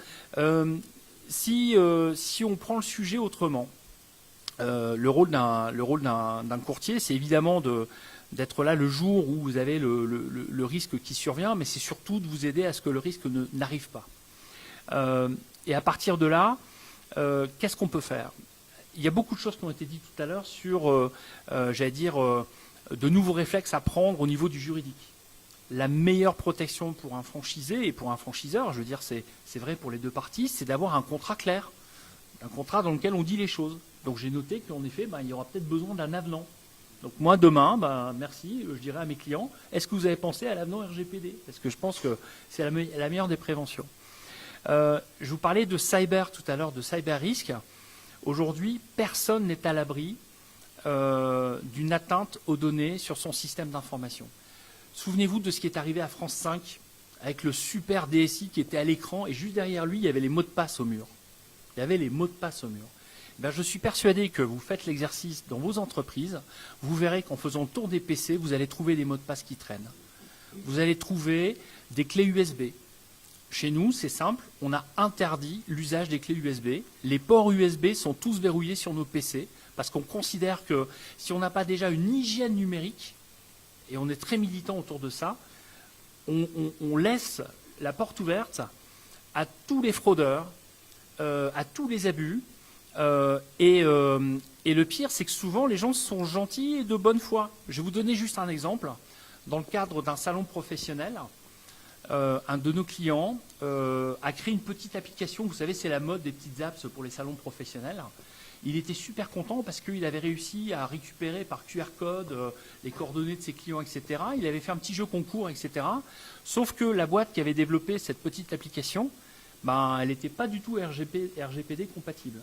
[SPEAKER 4] Si on prend le sujet autrement, le rôle d'un courtier, c'est évidemment d'être là le jour où vous avez le risque qui survient, mais c'est surtout de vous aider à ce que le risque n'arrive pas. Et à partir de là, qu'est-ce qu'on peut faire? Il y a beaucoup de choses qui ont été dites tout à l'heure sur, de nouveaux réflexes à prendre au niveau du juridique. La meilleure protection pour un franchisé et pour un franchiseur, je veux dire, c'est vrai pour les deux parties, c'est d'avoir un contrat clair, un contrat dans lequel on dit les choses. Donc j'ai noté qu'en effet, il y aura peut-être besoin d'un avenant. Donc moi, demain, merci, je dirais à mes clients, est-ce que vous avez pensé à l'avenant RGPD? Parce que je pense que c'est la meilleure des préventions. Je vous parlais de cyber tout à l'heure, de cyber risque. Aujourd'hui, personne n'est à l'abri d'une atteinte aux données sur son système d'information. Souvenez-vous de ce qui est arrivé à France 5 avec le super DSI qui était à l'écran et juste derrière lui, il y avait les mots de passe au mur. Il y avait les mots de passe au mur. Je suis persuadé que vous faites l'exercice dans vos entreprises, vous verrez qu'en faisant le tour des PC, vous allez trouver des mots de passe qui traînent. Vous allez trouver des clés USB. Chez nous, c'est simple, on a interdit l'usage des clés USB. Les ports USB sont tous verrouillés sur nos PC parce qu'on considère que si on n'a pas déjà une hygiène numérique, et on est très militant autour de ça, on laisse la porte ouverte à tous les fraudeurs, à tous les abus. Et le pire, c'est que souvent, les gens sont gentils et de bonne foi. Je vais vous donner juste un exemple. Dans le cadre d'un salon professionnel, un de nos clients a créé une petite application. Vous savez, c'est la mode des petites apps pour les salons professionnels. Il était super content parce qu'il avait réussi à récupérer par QR code les coordonnées de ses clients, etc. Il avait fait un petit jeu concours, etc. Sauf que la boîte qui avait développé cette petite application, elle n'était pas du tout RGPD compatible.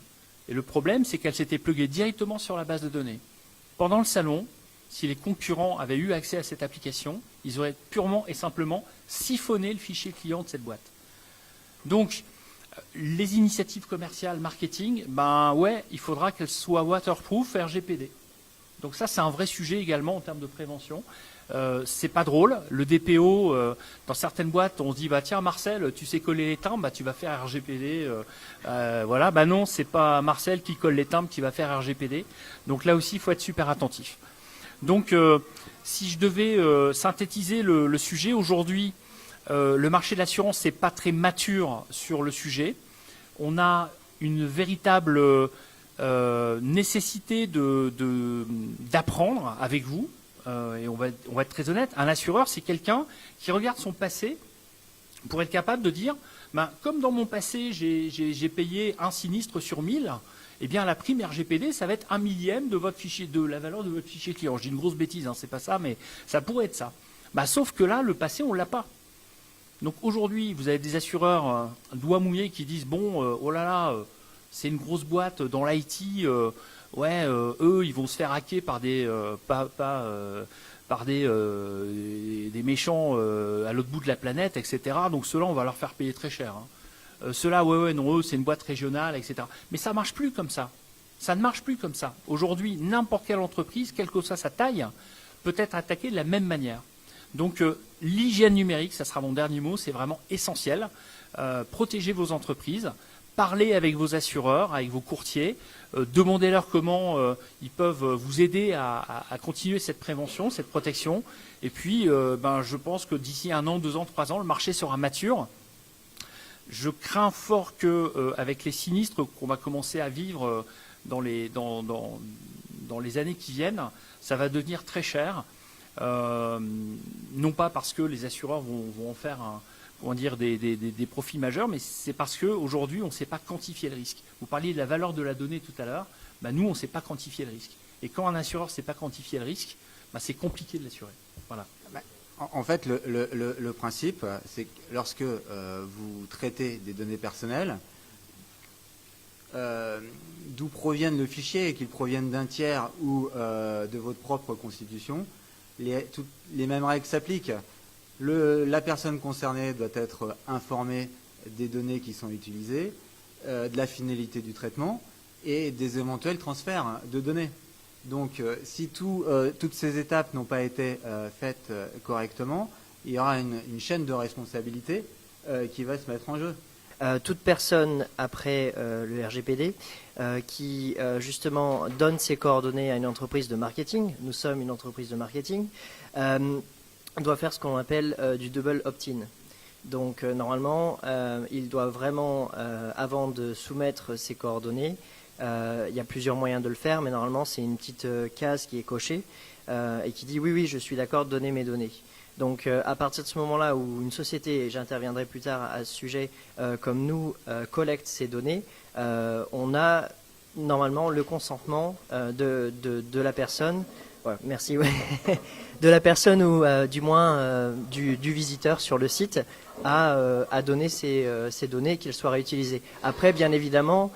[SPEAKER 4] Et le problème, c'est qu'elle s'était pluguée directement sur la base de données. Pendant le salon, si les concurrents avaient eu accès à cette application, ils auraient purement et simplement siphonné le fichier client de cette boîte. Donc, les initiatives commerciales, marketing, il faudra qu'elles soient waterproof RGPD. Donc ça, c'est un vrai sujet également en termes de prévention. C'est pas drôle. Le DPO, dans certaines boîtes, on se dit tiens Marcel, tu sais coller les timbres, tu vas faire RGPD. Voilà, non, c'est pas Marcel qui colle les timbres qui va faire RGPD. Donc là aussi, il faut être super attentif. Donc, si je devais synthétiser le sujet aujourd'hui, le marché de l'assurance n'est pas très mature sur le sujet. On a une véritable nécessité d'apprendre avec vous. Et on va être très honnête, un assureur, c'est quelqu'un qui regarde son passé pour être capable de dire, comme dans mon passé, j'ai payé un sinistre sur 1000, eh bien la prime RGPD, ça va être 1/1000 de votre fichier, de la valeur de votre fichier client. Je dis une grosse bêtise, c'est pas ça, mais ça pourrait être ça. Sauf que là, le passé, on l'a pas. Donc aujourd'hui, vous avez des assureurs doigt mouillé qui disent oh là là, c'est une grosse boîte dans l'IT. Eux, ils vont se faire hacker par des méchants à l'autre bout de la planète, etc. Donc ceux-là, on va leur faire payer très cher. Ceux-là, non, eux, c'est une boîte régionale, etc. Mais ça ne marche plus comme ça. Ça ne marche plus comme ça. Aujourd'hui, n'importe quelle entreprise, quelle que soit sa taille, peut être attaquée de la même manière. Donc l'hygiène numérique, ça sera mon dernier mot, c'est vraiment essentiel. Protégez vos entreprises. Parlez avec vos assureurs, avec vos courtiers, demandez-leur comment ils peuvent vous aider à continuer cette prévention, cette protection. Et puis, je pense que d'ici 1 an, 2 ans, 3 ans, le marché sera mature. Je crains fort que, avec les sinistres qu'on va commencer à vivre dans les années qui viennent, ça va devenir très cher. Non pas parce que les assureurs vont en faire des profits majeurs, mais c'est parce qu'aujourd'hui, on ne sait pas quantifier le risque. Vous parliez de la valeur de la donnée tout à l'heure. Nous, on ne sait pas quantifier le risque. Et quand un assureur ne sait pas quantifier le risque, c'est compliqué de l'assurer. Voilà.
[SPEAKER 1] En fait, le principe, c'est que lorsque vous traitez des données personnelles, d'où proviennent le fichier, et qu'ils proviennent d'un tiers ou de votre propre constitution, les mêmes règles s'appliquent. La personne concernée doit être informée des données qui sont utilisées, de la finalité du traitement et des éventuels transferts de données. Donc, si toutes ces étapes n'ont pas été faites correctement, il y aura une chaîne de responsabilité qui va se mettre en jeu.
[SPEAKER 5] Toute personne après le RGPD qui justement donne ses coordonnées à une entreprise de marketing, nous sommes une entreprise de marketing, doit faire ce qu'on appelle du double opt-in. Donc normalement, il doit vraiment, avant de soumettre ses coordonnées, il y a plusieurs moyens de le faire, mais normalement c'est une petite case qui est cochée et qui dit oui, je suis d'accord de donner mes données. Donc à partir de ce moment-là où une société, et j'interviendrai plus tard à ce sujet, comme nous, collecte ces données, on a normalement le consentement de la personne, ouais, merci, ouais, de la personne ou du moins du visiteur sur le site à donner ces données, qu'elles soient réutilisées. Après, bien évidemment,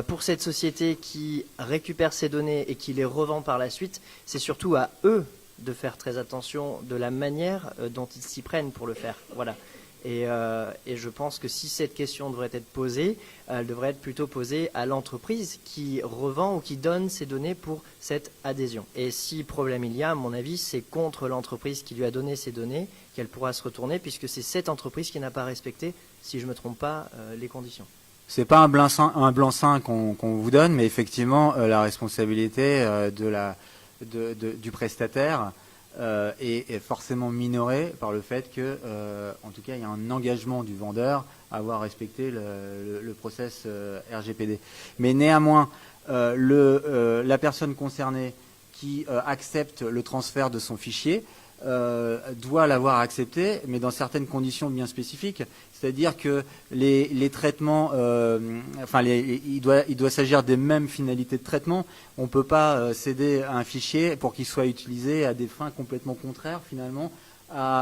[SPEAKER 5] pour cette société qui récupère ces données et qui les revend par la suite, c'est surtout à eux de faire très attention de la manière dont ils s'y prennent pour le faire. Voilà. Et je pense que si cette question devrait être posée, elle devrait être plutôt posée à l'entreprise qui revend ou qui donne ces données pour cette adhésion. Et si problème il y a, à mon avis, c'est contre l'entreprise qui lui a donné ces données qu'elle pourra se retourner, puisque c'est cette entreprise qui n'a pas respecté, si je ne me trompe pas, les conditions.
[SPEAKER 1] C'est pas un blanc-seing qu'on vous donne, mais effectivement, la responsabilité du prestataire est forcément minorée par le fait que, en tout cas, il y a un engagement du vendeur à avoir respecté le process RGPD. Mais néanmoins, la personne concernée qui accepte le transfert de son fichier doit l'avoir accepté, mais dans certaines conditions bien spécifiques. C'est-à-dire que les traitements, il doit s'agir des mêmes finalités de traitement. On ne peut pas céder à un fichier pour qu'il soit utilisé à des fins complètement contraires, finalement,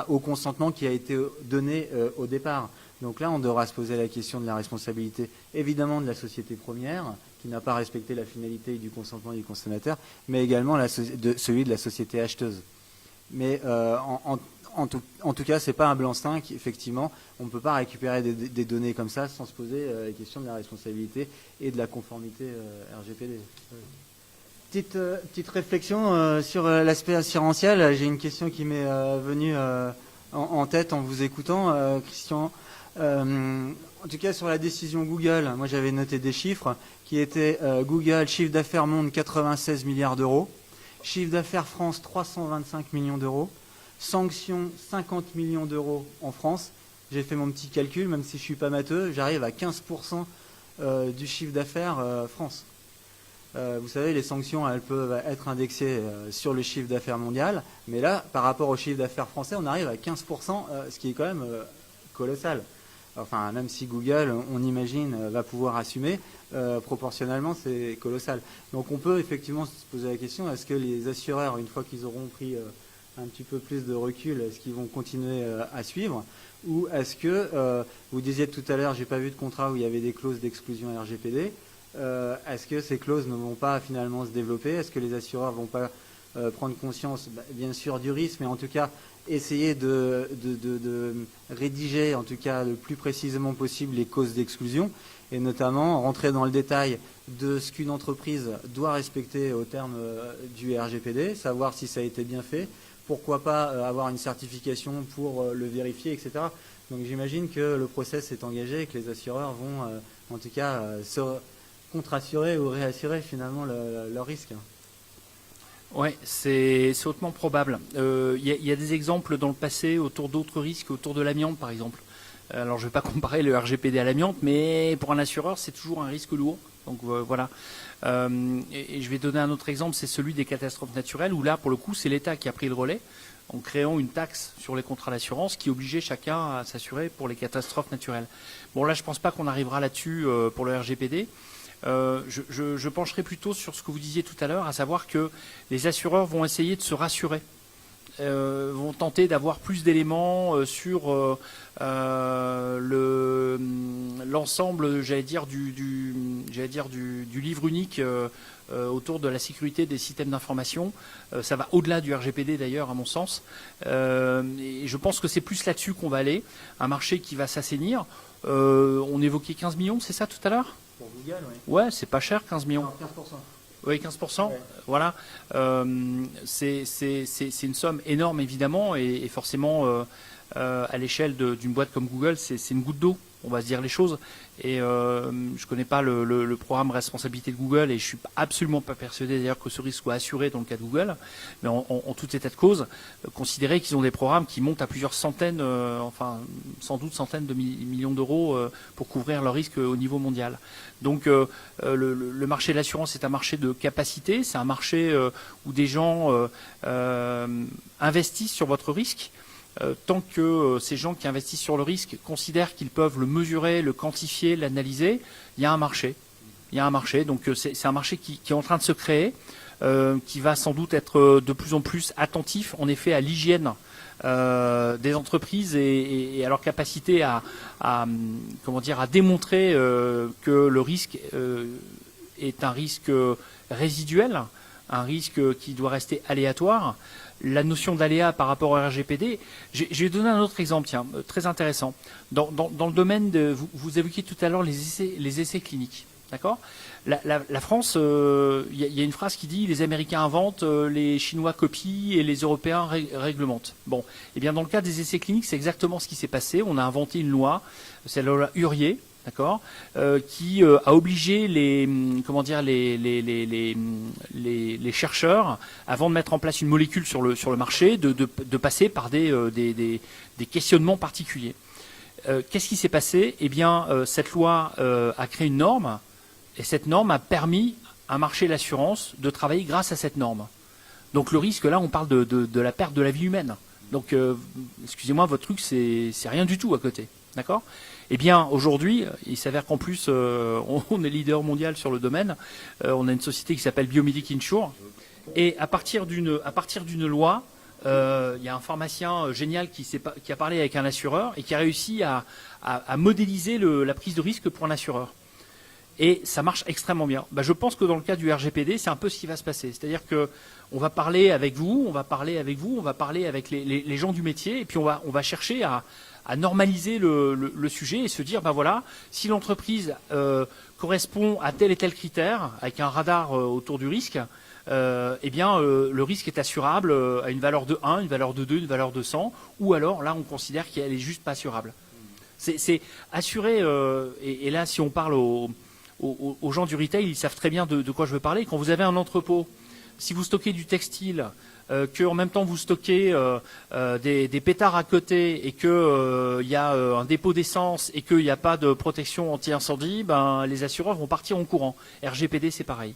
[SPEAKER 1] au consentement qui a été donné au départ. Donc là, on devra se poser la question de la responsabilité, évidemment, de la société première, qui n'a pas respecté la finalité du consentement du consommateur, mais également celui de la société acheteuse. Mais en tout cas, c'est pas un blanc-seing. Effectivement, on ne peut pas récupérer des données comme ça sans se poser la question de la responsabilité et de la conformité RGPD. Petite réflexion sur l'aspect assurantiel. J'ai une question qui m'est venue en tête en vous écoutant, Christian. En tout cas, sur la décision Google, moi j'avais noté des chiffres qui étaient Google, chiffre d'affaires monde 96 milliards d'euros. Chiffre d'affaires France, 325 millions d'euros. Sanctions, 50 millions d'euros en France. J'ai fait mon petit calcul, même si je ne suis pas matheux, j'arrive à 15% du chiffre d'affaires France. Vous savez, les sanctions, elles peuvent être indexées sur le chiffre d'affaires mondial, mais là, par rapport au chiffre d'affaires français, on arrive à 15%, ce qui est quand même colossal. Enfin, même si Google, on imagine, va pouvoir assumer, proportionnellement, c'est colossal. Donc on peut effectivement se poser la question, est-ce que les assureurs, une fois qu'ils auront pris un petit peu plus de recul, est-ce qu'ils vont continuer à suivre? Ou est-ce que, vous disiez tout à l'heure, j'ai pas vu de contrat où il y avait des clauses d'exclusion RGPD, est-ce que ces clauses ne vont pas finalement se développer? Est-ce que les assureurs vont pas prendre conscience, bien sûr, du risque, mais en tout cas essayer de rédiger, en tout cas le plus précisément possible, les causes d'exclusion, et notamment rentrer dans le détail de ce qu'une entreprise doit respecter au terme du RGPD, savoir si ça a été bien fait, pourquoi pas avoir une certification pour le vérifier, etc. Donc j'imagine que le process est engagé et que les assureurs vont, en tout cas, se contre-assurer ou réassurer finalement leur risque.
[SPEAKER 4] Oui, c'est hautement probable. Il y a des exemples dans le passé autour d'autres risques, autour de l'amiante par exemple. Alors je ne vais pas comparer le RGPD à l'amiante, mais pour un assureur, c'est toujours un risque lourd. Donc voilà. Et je vais donner un autre exemple, c'est celui des catastrophes naturelles, où là, pour le coup, c'est l'État qui a pris le relais en créant une taxe sur les contrats d'assurance qui obligeait chacun à s'assurer pour les catastrophes naturelles. Bon, là, je ne pense pas qu'on arrivera là-dessus pour le RGPD. Je pencherai plutôt sur ce que vous disiez tout à l'heure, à savoir que les assureurs vont essayer de se rassurer vont tenter d'avoir plus d'éléments sur l'ensemble, j'allais dire du livre unique autour de la sécurité des systèmes d'information. Ça va au-delà du RGPD d'ailleurs, à mon sens. Et je pense que c'est plus là-dessus qu'on va aller. Un marché qui va s'assainir. On évoquait 15 millions, c'est ça tout à l'heure?
[SPEAKER 1] Pour Google, oui.
[SPEAKER 4] Ouais, c'est pas cher, 15 millions.
[SPEAKER 1] Non, 15%.
[SPEAKER 4] Oui, 15%.
[SPEAKER 1] Ouais.
[SPEAKER 4] Voilà. C'est une somme énorme, évidemment, et forcément, à l'échelle d'une boîte comme Google, c'est une goutte d'eau, on va se dire les choses. Et je connais pas le programme responsabilité de Google, et je suis absolument pas persuadé d'ailleurs que ce risque soit assuré dans le cas de Google. Mais en tout état de cause, considérez qu'ils ont des programmes qui montent à plusieurs centaines, enfin sans doute centaines de millions d'euros pour couvrir leur risque au niveau mondial. Donc le marché de l'assurance est un marché de capacité, c'est un marché où des gens investissent sur votre risque. Tant que ces gens qui investissent sur le risque considèrent qu'ils peuvent le mesurer, le quantifier, l'analyser, il y a un marché. Il y a un marché, donc c'est un marché qui est en train de se créer, qui va sans doute être de plus en plus attentif, en effet, à l'hygiène des entreprises et à leur capacité à démontrer que le risque est un risque résiduel, un risque qui doit rester aléatoire. La notion d'aléa par rapport au RGPD, je vais donner un autre exemple, tiens, très intéressant. Dans le domaine de, vous évoquiez tout à l'heure les essais cliniques, d'accord? La France, il y a une phrase qui dit les Américains inventent, les Chinois copient et les Européens réglementent. Bon, et bien dans le cas des essais cliniques, c'est exactement ce qui s'est passé. On a inventé une loi, c'est la loi Hurier, d'accord, qui a obligé les chercheurs, avant de mettre en place une molécule sur le marché, de passer par des questionnements particuliers. Qu'est-ce qui s'est passé? Eh bien, cette loi a créé une norme, et cette norme a permis à un marché de l'assurance de travailler grâce à cette norme. Donc le risque, là, on parle de la perte de la vie humaine. Donc, excusez-moi, votre truc, c'est rien du tout à côté, d'accord? Eh bien, aujourd'hui, il s'avère qu'en plus, on est leader mondial sur le domaine. On a une société qui s'appelle Biomedic Insure. Et à partir d'une loi, il y a un pharmacien génial qui a parlé avec un assureur et qui a réussi à modéliser la prise de risque pour un assureur. Et ça marche extrêmement bien. Je pense que dans le cas du RGPD, c'est un peu ce qui va se passer. C'est-à-dire que on va parler avec vous, on va parler avec les gens du métier, et puis on va chercher à normaliser le sujet et se dire, voilà, si l'entreprise correspond à tel et tel critère, avec un radar autour du risque, le risque est assurable à une valeur de 1, une valeur de 2, une valeur de 100, ou alors là on considère qu'elle est juste pas assurable. C'est assuré, et là si on parle aux gens du retail, ils savent très bien de quoi je veux parler. Quand vous avez un entrepôt, si vous stockez du textile, qu'en même temps vous stockez des pétards à côté et qu'il y a un dépôt d'essence et qu'il n'y a pas de protection anti-incendie, les assureurs vont partir en courant. RGPD, c'est pareil.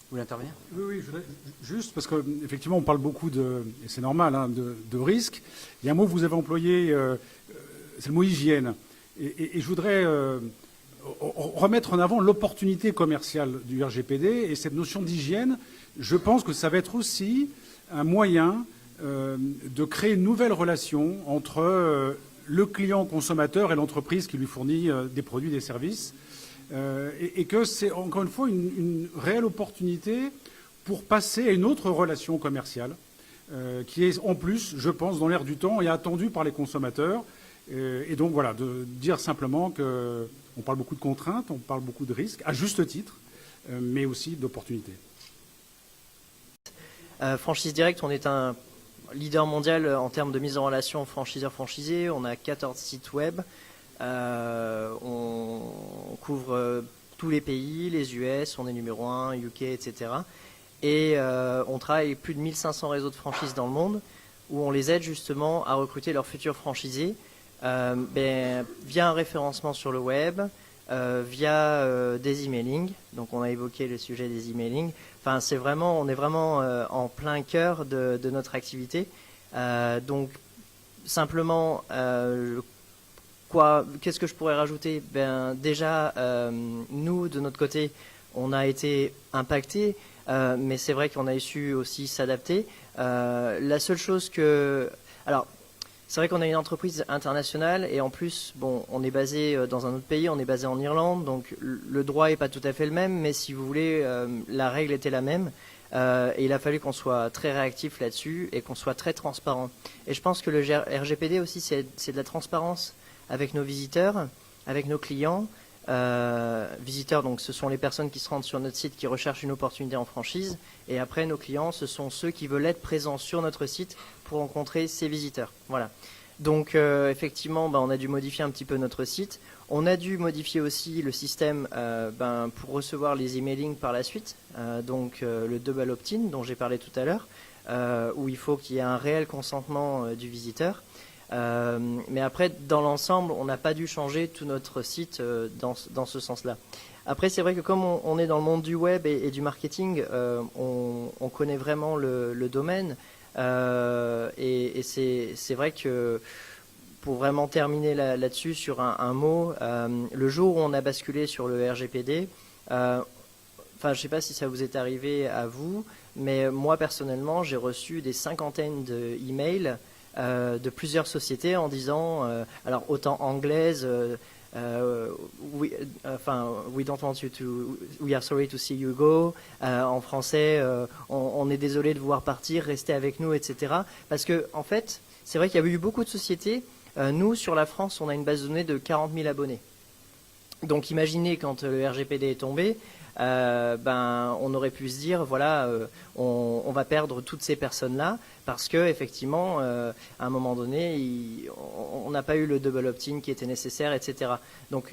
[SPEAKER 1] Vous voulez intervenir?
[SPEAKER 3] Oui, je voudrais, juste parce qu'effectivement, on parle beaucoup et c'est normal, de risques. Il y a un mot que vous avez employé, c'est le mot hygiène. Et je voudrais remettre en avant l'opportunité commerciale du RGPD et cette notion d'hygiène. Je pense que ça va être aussi un moyen de créer une nouvelle relation entre le client consommateur et l'entreprise qui lui fournit des produits, des services. Et que c'est encore une fois une réelle opportunité pour passer à une autre relation commerciale qui est en plus, je pense, dans l'air du temps et attendue par les consommateurs. Et donc voilà, de dire simplement qu'on parle beaucoup de contraintes, on parle beaucoup de risques, à juste titre, mais aussi d'opportunités.
[SPEAKER 5] Franchise Direct, on est un leader mondial en termes de mise en relation franchiseur-franchisé. On a 14 sites web. On couvre tous les pays, les US, on est numéro 1, UK, etc. Et on travaille avec plus de 1500 réseaux de franchises dans le monde où on les aide justement à recruter leurs futurs franchisés via un référencement sur le web, via des emailing. Donc on a évoqué le sujet des emailing. Enfin, on est vraiment en plein cœur de notre activité. Donc simplement, qu'est-ce que je pourrais rajouter? Déjà, nous, de notre côté, on a été impactés mais c'est vrai qu'on a su aussi s'adapter. La seule chose que... Alors, c'est vrai qu'on a une entreprise internationale et en plus, bon, on est basé dans un autre pays, on est basé en Irlande, donc le droit n'est pas tout à fait le même, mais si vous voulez, la règle était la même. Et il a fallu qu'on soit très réactif là-dessus et qu'on soit très transparent. Et je pense que le RGPD aussi, c'est de la transparence avec nos visiteurs, avec nos clients. Visiteurs, donc ce sont les personnes qui se rendent sur notre site, qui recherchent une opportunité en franchise. Et après, nos clients, ce sont ceux qui veulent être présents sur notre site pour rencontrer ces visiteurs. Voilà. Donc effectivement, on a dû modifier un petit peu notre site. On a dû modifier aussi le système pour recevoir les emailings par la suite. Donc le double opt-in dont j'ai parlé tout à l'heure, où il faut qu'il y ait un réel consentement du visiteur. Mais après, dans l'ensemble, on n'a pas dû changer tout notre site dans ce sens-là. Après, c'est vrai que comme on est dans le monde du web et du marketing, on connaît vraiment le domaine. Et c'est vrai que pour vraiment terminer là-dessus sur un mot, le jour où on a basculé sur le RGPD, je ne sais pas si ça vous est arrivé à vous, mais moi personnellement, j'ai reçu des cinquantaines d'emails de plusieurs sociétés en disant, alors autant anglaise, we don't want you to, we are sorry to see you go. En français, on est désolé de vous voir partir, restez avec nous, etc. Parce que en fait, c'est vrai qu'il y a eu beaucoup de sociétés. Nous, sur la France, on a une base de données de 40 000 abonnés. Donc imaginez quand le RGPD est tombé, on aurait pu se dire, voilà, on va perdre toutes ces personnes-là parce que effectivement, à un moment donné, on n'a pas eu le double opt-in qui était nécessaire, etc. Donc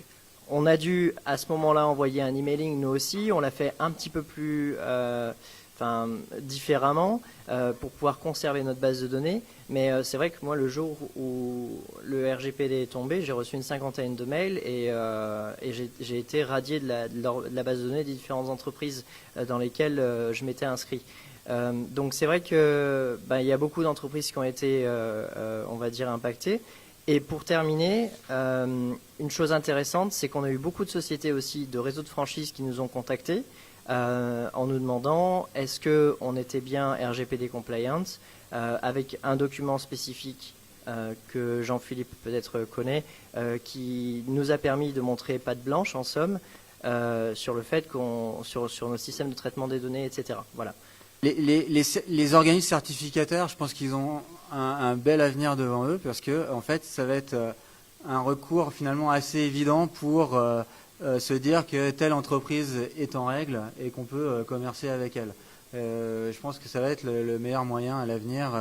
[SPEAKER 5] on a dû à ce moment-là envoyer un emailing, nous aussi. On l'a fait un petit peu plus différemment pour pouvoir conserver notre base de données. Mais c'est vrai que moi, le jour où le RGPD est tombé, j'ai reçu une cinquantaine de mails et j'ai été radié de la base de données des différentes entreprises dans lesquelles je m'étais inscrit. Donc c'est vrai que il y a beaucoup d'entreprises qui ont été, on va dire, impactées. Et pour terminer, une chose intéressante, c'est qu'on a eu beaucoup de sociétés aussi, de réseaux de franchise qui nous ont contactés en nous demandant est-ce qu'on était bien RGPD compliant avec un document spécifique que Jean-Philippe peut-être connaît, qui nous a permis de montrer patte blanche en somme sur le fait sur nos systèmes de traitement des données, etc. Voilà.
[SPEAKER 1] Les organismes certificateurs, je pense qu'ils ont un bel avenir devant eux parce que en fait, ça va être un recours finalement assez évident pour se dire que telle entreprise est en règle et qu'on peut commercer avec elle. Je pense que ça va être le meilleur moyen à l'avenir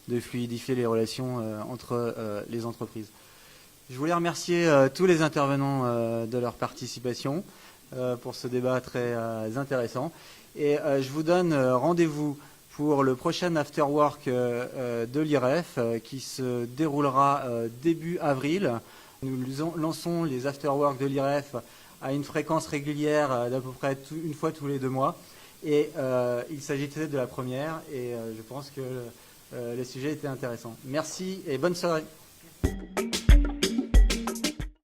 [SPEAKER 1] de fluidifier les relations entre les entreprises. Je voulais remercier tous les intervenants de leur participation pour ce débat très intéressant. Et je vous donne rendez-vous pour le prochain Afterwork de l'IREF qui se déroulera début avril. Nous lançons les Afterwork de l'IREF à une fréquence régulière d'à peu près une fois tous les 2 mois. Et il s'agissait de la première et je pense que le sujet était intéressant. Merci et bonne soirée.